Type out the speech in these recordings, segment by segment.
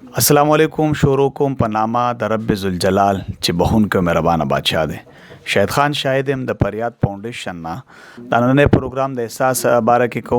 अस्सलामुअलैकुम शोरोकुम Panama the रब ज़ुलजलाल ची बहुन के मेहरबान बादशाह दे शाहिद खान शाहिद एम द फरियाद फाउंडेशन ना दा नने प्रोग्राम द एहसास बारे के को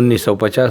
1950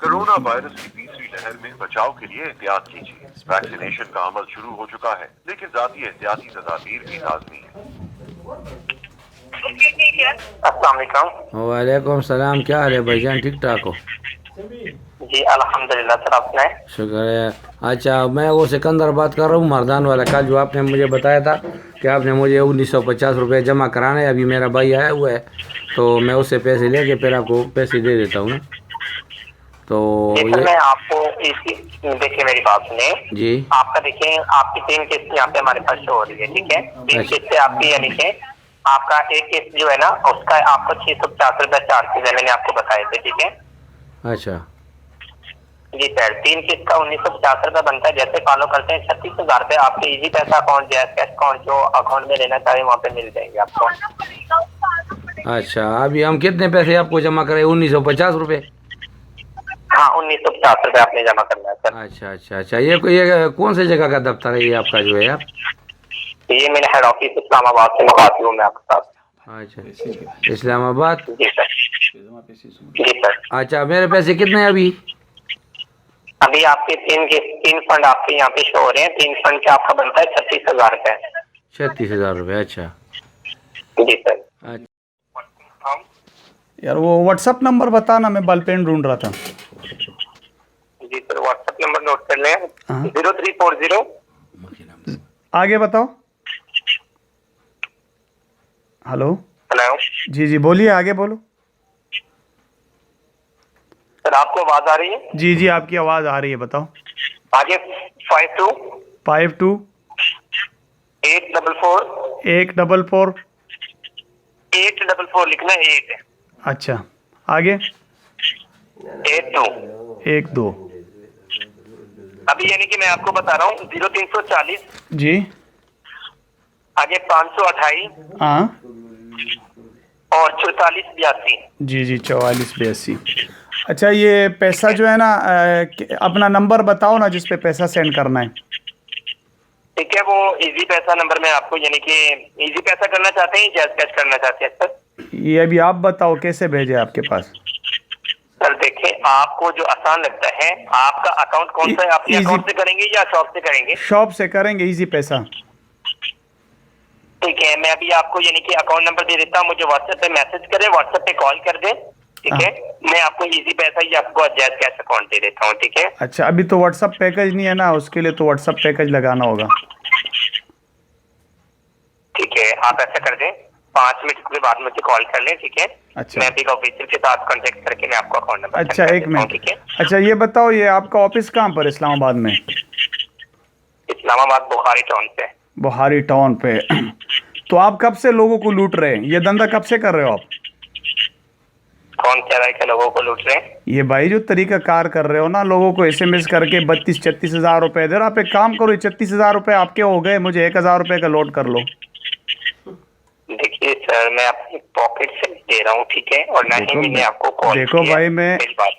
कोरोना वायरस की तीसरी लहर में बचाव के लिए एहतियात कीजिए। वैक्सीनेशन का अमल शुरू हो चुका है, लेकिन जाती एहतियाती तदाबीर भी लाजमी है। अस्सलाम वालेकुम। वालेकुम सलाम, क्या हाल है भाईजान? ठीक ठाक हो? जी अल्हम्दुलिल्लाह सर, आप सुनाएं? शुक्र है। अच्छा, मैं वो सिकंदर बात कर रहा हूँ मर्दान वाला। कल जो आपने मुझे बताया था कि आपने मुझे 1950 रुपये जमा कराना है, अभी मेरा भाई आया हुआ है तो मैं उससे पैसे लेके फिर आपको पैसे दे देता हूँ ना। तो ये मैं आपको देखिए मेरी बात सुने जी। आपका देखिए आपकी 3 किस्त यहाँ पे हमारे पास शो हो रही है, ठीक है। 3 किस्तें आपकी, यानी कि आपका एक किस्त जो है ना उसका आपको 650 रुपये चार्जेस है, मैंने आपको बताए थे, ठीक है। अच्छा जी सर, 3 किस्त का 1950 रुपये बनता है। जैसे फॉलो करते हैं 36,000 रुपये आपके इजी पैसा अकाउंट, जैस कैश अकाउंट जो अकाउंट में लेना चाहिए वहाँ पे मिल जाएंगे आपको। अच्छा, अभी हम कितने पैसे आपको जमा करें? 1950 रुपये? हाँ, 1950 रुपये आपने जमा करना है सर। अच्छा अच्छा अच्छा, ये कौन सी जगह का दफ्तर है ये आपका जो है यार? ये मेरे हेड ऑफिस इस्लामाबाद से मुखातिब हूँ मैं आपके साथ। अच्छा, इस्लामाबाद। जी सर। जी सर। अच्छा, मेरे पैसे कितने हैं अभी? अभी आपके 3 फंड आपके यहाँ पे शो हो रहे हैं। 3 फंड का आपका बनता है 36,000 रुपये। 36,000 रुपये। अच्छा जी सर। अच्छा, यार वो व्हाट्सअप नंबर बताना, मैं बॉल पेन ढूंढ रहा था। जी सर, व्हाट्सएप नंबर नोट कर लें। 0340। आगे बताओ। हेलो हेलो जी जी बोलिए, आगे बोलो। सर, आपको आवाज आ रही है? जी जी आपकी आवाज़ आ रही है, बताओ। आगे 52 52 844 144 844 लिखना है। 8 अच्छा, आगे 82। 12 अभी यानी कि मैं आपको बता रहा हूँ 0340। जी आगे 528 हाँ और 4482। जी जी 4482। अच्छा, ये पैसा जो है ना अपना नंबर बताओ ना जिस पे पैसा सेंड करना है। ठीक है, वो इजी पैसा नंबर में आपको, यानी कि इजी पैसा करना चाहते हैं, जैस कैश करना चाहते हैं सर? ये अभी आप बताओ कैसे भेजे आपके पास। सर देखिए, आपको जो आसान लगता है, आपका अकाउंट कौन सा है? अपने अकाउंट से करेंगे या शॉप से करेंगे? शॉप से करेंगे, इजी पैसा। ठीक है, मैं अभी आपको यानी कि अकाउंट नंबर दे देता हूँ, मुझे व्हाट्सएप पे मैसेज करें, व्हाट्सएप पे कॉल कर दें, ठीक है। मैं आपको इजी पैसा या आपको जैस कैश अकाउंट दे देता हूँ, ठीक है। अच्छा, अभी तो व्हाट्सअप पैकेज नहीं है ना, उसके लिए तो व्हाट्सअप पैकेज लगाना होगा। ठीक है, आप ऐसा कर दें, 5 मिनट के बाद मुझे कॉल कर लें, ठीक है। अच्छा। मैं अभी ऑफिसर के साथ कांटेक्ट करके मैं आपको अकाउंट नंबर अच्छा, एक मिनट। ठीक है। अच्छा, ये बताओ, ये आपका ऑफिस कहाँ पर? इस्लामाबाद में? इस्लामाबाद बुखारी टाउन पे। बुखारी टाउन पे। तो आप कब से लोगों को लूट रहे हैं? ये धंधा कब से कर रहे हो आप? कौन कह रहा है कि लोगों को लूट रहे हैं? ये भाई जो तरीका कार कर रहे हो ना, लोगों को SMS करके 32-36 हज़ार रुपए दे रहे हो। आप एक काम करो, ये 36 हज़ार रुपये आपके हो गए, मुझे 1,000 रुपये का लोड कर लो। देखिए सर, मैं अपनी पॉकेट से दे रहा हूँ, ठीक है, और ना ही मैंने आपको कॉल देखो किया। भाई,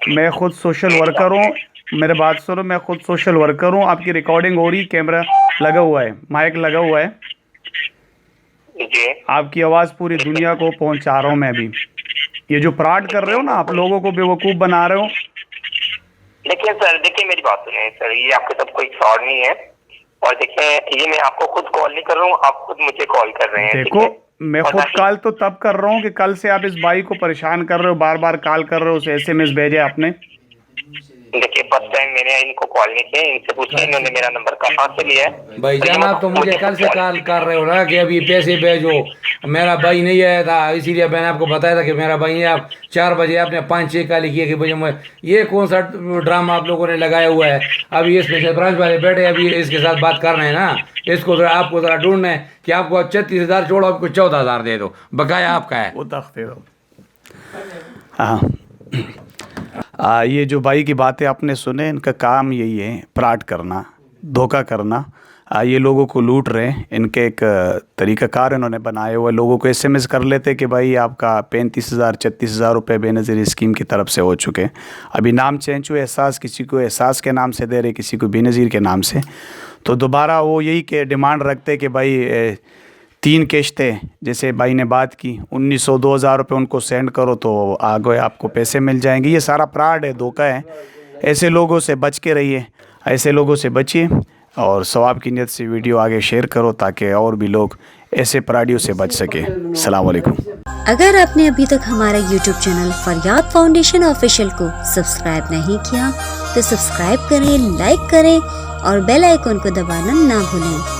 मैं खुद सोशल वर्कर हूँ, मेरे बात सुनो, मैं खुद सोशल वर्कर हूँ। आपकी रिकॉर्डिंग हो रही, कैमरा लगा हुआ है, माइक लगा हुआ है, जी। आपकी आवाज़ पूरी दुनिया को पहुँचा रहा हूँ मैं अभी। ये जो फ्रॉड कर रहे हो ना, आप लोगों को बेवकूफ़ बना रहे हो। देखिए सर, देखिए मेरी बात सुनिए सर, ये आपके साथ कोई फ्रॉड नहीं है। और देखिए, ये मैं आपको खुद कॉल नहीं कर रहा हूँ, आप खुद मुझे कॉल कर रहे हैं। देखो, मैं खुद कॉल तो तब कर रहा हूँ कि कल से आप इस भाई को परेशान कर रहे हो, बार बार कॉल कर रहे हो, उसे SMS भेजे आपने। देखिए फर्स्ट टाइम मैंने इनको कॉल नहीं किया, इनसे पूछा इन्होंने मेरा नंबर कहाँ से लिया है। भाईजान आप तो मुझे कल से कॉल कर रहे हो ना कि अभी पैसे भेजो, मेरा भाई नहीं आया था, इसीलिए मैंने आपको बताया था कि मेरा भाई नहीं। आप 4 बजे आपने 5-6 कॉल किए कि भाई मैं ये कौन सा ड्रामा आप लोगों ने लगाया हुआ है। अभी इस पे ब्रांच वाले बैठे, अभी इसके साथ बात कर रहे हैं ना, इसको जरा आपको जरा ढूंढना है कि आपको 36,000 छोड़ो, आपको 14,000 दे दो, बकाया आपका है। वो तख्ते दो। हाँ, ये जो भाई की बातें आपने सुने, इनका काम यही है फ्रॉड करना, धोखा करना। ये लोगों को लूट रहे हैं। इनके एक तरीक़ाकार इन्होंने बनाए हुए, लोगों को SMS कर लेते कि भाई आपका 35,000-36,000 रुपये बेनज़ीर स्कीम की तरफ से हो चुके हैं। अभी नाम चेंज हुए, एहसास, किसी को एहसास के नाम से दे रहे, किसी को बेनज़ीर के नाम से। तो दोबारा वो यही के डिमांड रखते कि भाई 3 किश्तें, जैसे भाई ने बात की 1900-2000 रुपये उनको सेंड करो तो आगे आपको पैसे मिल जाएंगे। ये सारा फ्रॉड है, धोखा है। ऐसे लोगों से बच के रहिए, ऐसे लोगों से बचिए और सवाब की नीयत से वीडियो आगे शेयर करो ताकि और भी लोग ऐसे फ्रॉडियों से बच सके। अस्सलाम वालेकुम। अगर आपने अभी तक हमारा YouTube चैनल फरियाद फाउंडेशन ऑफिशियल को सब्सक्राइब नहीं किया तो सब्सक्राइब करें, लाइक करें और बेल आइकन को दबाना ना भूलें।